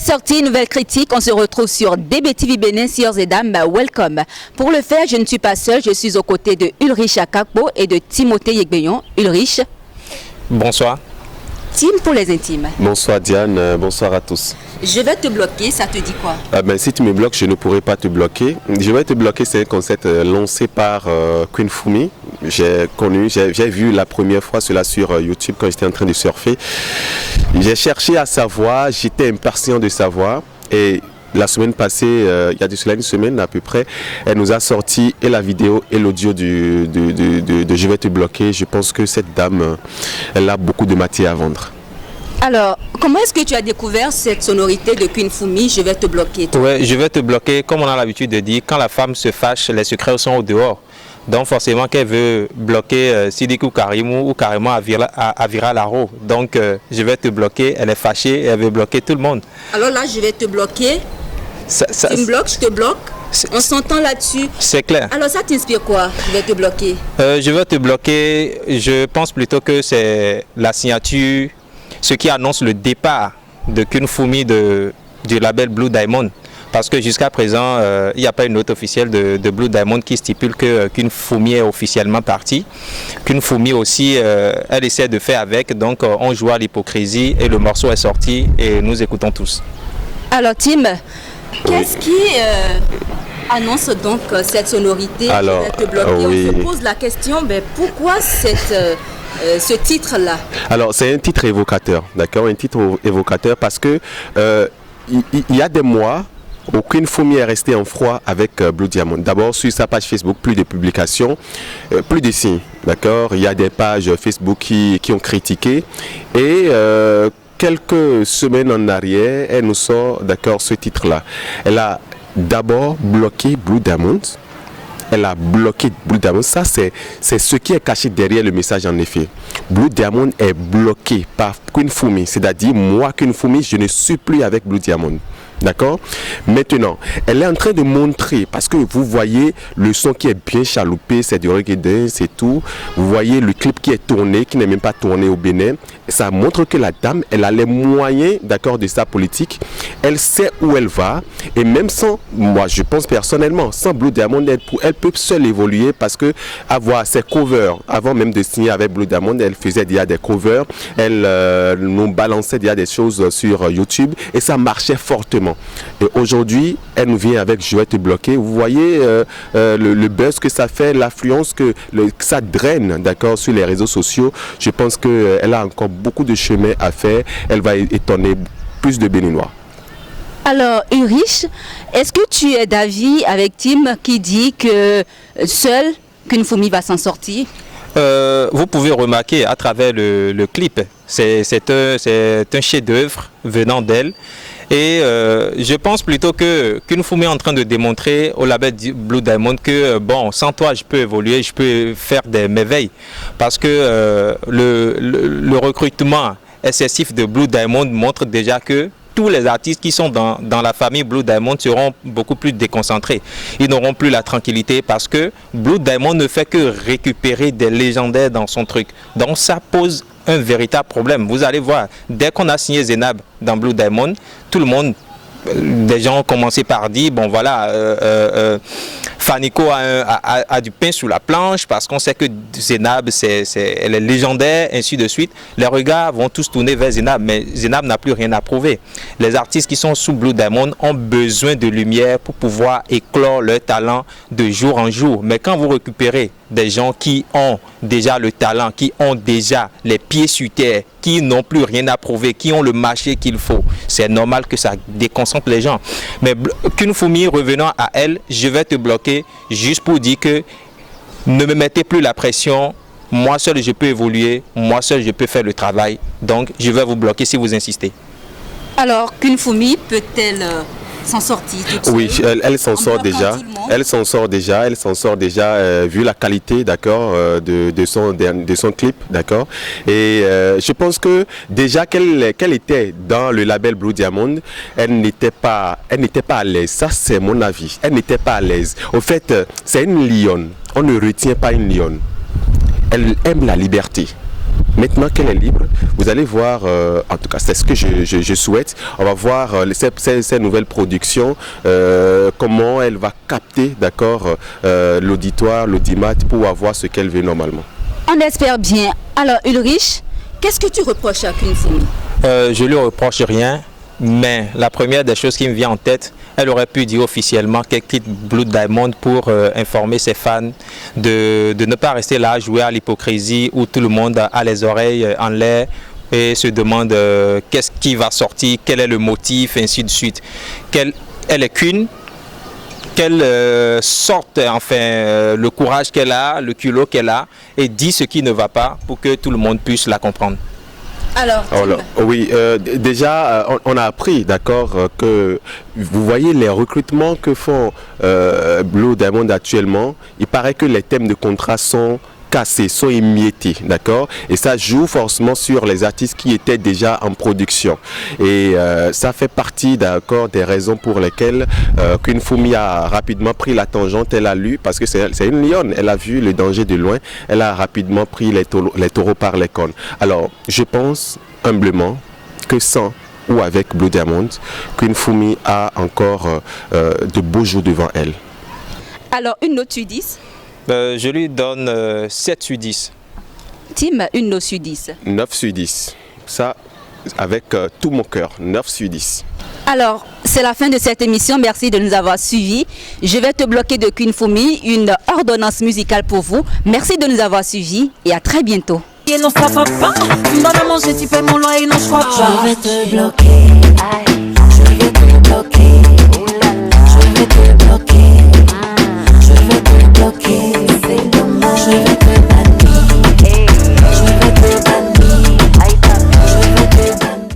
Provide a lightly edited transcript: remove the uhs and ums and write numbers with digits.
Nouvelle sortie, nouvelle critique, on se retrouve sur DBTV Bénin, Sieurs et Dames, welcome. Pour le faire, je ne suis pas seule, je suis aux côtés de Ulrich Akakpo et de Timothée Yegbeyon. Ulrich. Bonsoir. Tim pour les intimes. Bonsoir Diane, bonsoir à tous. Je vais te bloquer, ça te dit quoi? Si tu me bloques, je ne pourrai pas te bloquer. Je vais te bloquer, c'est un concept lancé par Queen Fumi. J'ai vu la première fois cela sur YouTube quand j'étais en train de surfer. J'ai cherché à savoir, j'étais impatient de savoir. Et la semaine passée, il y a de cela une semaine à peu près, elle nous a sorti et la vidéo et l'audio de Je vais te bloquer. Je pense que cette dame, elle a beaucoup de matière à vendre. Alors, comment est-ce que tu as découvert cette sonorité de Queen Fumi, Je vais te bloquer? Ouais, je vais te bloquer, comme on a l'habitude de dire, quand la femme se fâche, les secrets sont au dehors. Donc forcément qu'elle veut bloquer Sidiki ou Karimou ou carrément Avira Laro. Donc je vais te bloquer, elle est fâchée et elle veut bloquer tout le monde. Alors là, je vais te bloquer. Tu me bloques, je te bloque. On s'entend là-dessus. C'est clair. Alors ça t'inspire quoi? Je vais te bloquer. Je vais te bloquer, je pense plutôt que c'est la signature, ce qui annonce le départ de Queen Fumi du label Blue Diamond. Parce que jusqu'à présent, il n'y a pas une note officielle de Blue Diamond qui stipule que Queen Fumi est officiellement partie. Queen Fumi aussi, elle essaie de faire avec, donc on joue à l'hypocrisie et le morceau est sorti et nous écoutons tous. Alors Tim, qu'est-ce qui annonce donc cette sonorité? Alors, Je vais te bloquer. On se pose la question, pourquoi ce titre-là? Alors, c'est un titre évocateur, d'accord? Un titre évocateur parce que il y a des mois, Queen Fumi est resté en froid avec Blue Diamond. D'abord, sur sa page Facebook, plus de publications, plus de signes, d'accord? Il y a des pages Facebook qui ont critiqué et quelques semaines en arrière, elle nous sort, d'accord, ce titre-là. Elle a d'abord bloqué Blue Diamond. Elle a bloqué Blue Diamond. Ça, c'est ce qui est caché derrière le message en effet. Blue Diamond est bloqué par Queen Fumi. C'est-à-dire, moi, Queen Fumi, je ne suis plus avec Blue Diamond. D'accord? Maintenant, elle est en train de montrer, parce que vous voyez le son qui est bien chaloupé, c'est du reggae, c'est tout. Vous voyez le clip qui est tourné, qui n'est même pas tourné au Bénin. Ça montre que la dame, elle a les moyens, d'accord, de sa politique. Elle sait où elle va. Et même sans, moi je pense personnellement, sans Blue Diamond, elle peut seule évoluer parce que avoir ses covers, avant même de signer avec Blue Diamond, elle faisait déjà des covers. Elle nous balançait déjà des choses sur YouTube et ça marchait fortement. Et aujourd'hui, elle nous vient avec Je vais te bloquer. Vous voyez le buzz que ça fait, l'affluence que ça draine, d'accord, sur les réseaux sociaux. Je pense qu'elle a encore beaucoup de chemin à faire. Elle va étonner plus de Béninois. Alors, Ulrich, est-ce que tu es d'avis avec Tim qui dit que seule Queen Fumi va s'en sortir? Vous pouvez remarquer à travers le clip, c'est un chef-d'œuvre venant d'elle. Et je pense plutôt que Queen Fumi est en train de démontrer au label Blue Diamond que bon, sans toi je peux évoluer, je peux faire des merveilles. Parce que le recrutement excessif de Blue Diamond montre déjà que tous les artistes qui sont dans la famille Blue Diamond seront beaucoup plus déconcentrés. Ils n'auront plus la tranquillité parce que Blue Diamond ne fait que récupérer des légendaires dans son truc. Donc ça pose un véritable problème. Vous allez voir, dès qu'on a signé Zenab dans Blue Diamond, tout le monde, des gens ont commencé par dire, bon voilà, Fanico a du pain sous la planche parce qu'on sait que Zenab, elle est légendaire, ainsi de suite. Les regards vont tous tourner vers Zenab, mais Zenab n'a plus rien à prouver. Les artistes qui sont sous Blue Diamond ont besoin de lumière pour pouvoir éclore leur talent de jour en jour. Mais quand vous récupérez des gens qui ont déjà le talent, qui ont déjà les pieds sur terre, qui n'ont plus rien à prouver, qui ont le marché qu'il faut, c'est normal que ça déconcentre les gens. Mais Queen Fumi, revenant à elle, je vais te bloquer juste pour dire que ne me mettez plus la pression. Moi seul je peux évoluer, moi seul je peux faire le travail. Donc je vais vous bloquer si vous insistez. Alors Queen Fumi peut-elle s'en sortir toute seule? Oui, elle s'en sort déjà. Elle s'en sort déjà, vu la qualité, d'accord, de son clip, d'accord. Et je pense que déjà qu'elle était dans le label Blue Diamond, elle n'était pas à l'aise. Ça, c'est mon avis. Elle n'était pas à l'aise. Au fait, c'est une lionne. On ne retient pas une lionne. Elle aime la liberté. Maintenant qu'elle est libre, vous allez voir, en tout cas c'est ce que je souhaite, on va voir ces nouvelles productions, comment elle va capter, d'accord, l'auditoire, l'audimat pour avoir ce qu'elle veut normalement. On espère bien. Alors Ulrich, qu'est-ce que tu reproches à Queen Fumi? Je lui reproche rien, mais la première des choses qui me vient en tête, elle aurait pu dire officiellement qu'elle quitte Blue Diamond pour informer ses fans de ne pas rester là à jouer à l'hypocrisie où tout le monde a les oreilles en l'air et se demande qu'est-ce qui va sortir, quel est le motif, ainsi de suite. Elle est qu'une, qu'elle sorte enfin le courage qu'elle a, le culot qu'elle a et dit ce qui ne va pas pour que tout le monde puisse la comprendre. Alors, oui, déjà, on a appris, d'accord, que vous voyez les recrutements que font Blue Diamond actuellement. Il paraît que les thèmes de contrat sont cassés, sont émiettés, d'accord, et ça joue forcément sur les artistes qui étaient déjà en production. Et ça fait partie, d'accord, des raisons pour lesquelles Queen Fumi a rapidement pris la tangente. Elle a lu, parce que c'est une lionne, elle a vu le danger de loin, elle a rapidement pris les taureaux par les cornes. Alors, je pense humblement que sans ou avec Blue Diamond, Queen Fumi a encore de beaux jours devant elle. Alors, une note sur 10? Je lui donne 7 sur 10. Tim, une note sur 10? 9 sur 10. Ça, avec tout mon cœur, 9 sur 10. Alors, c'est la fin de cette émission. Merci de nous avoir suivis. Je vais te bloquer de Queen Fumi, une ordonnance musicale pour vous. Merci de nous avoir suivis et à très bientôt. Et non, ça va pas. Tu m'as manger, tu paies mon loyer, non, je crois pas. Je vais te bloquer. Je vais te bloquer.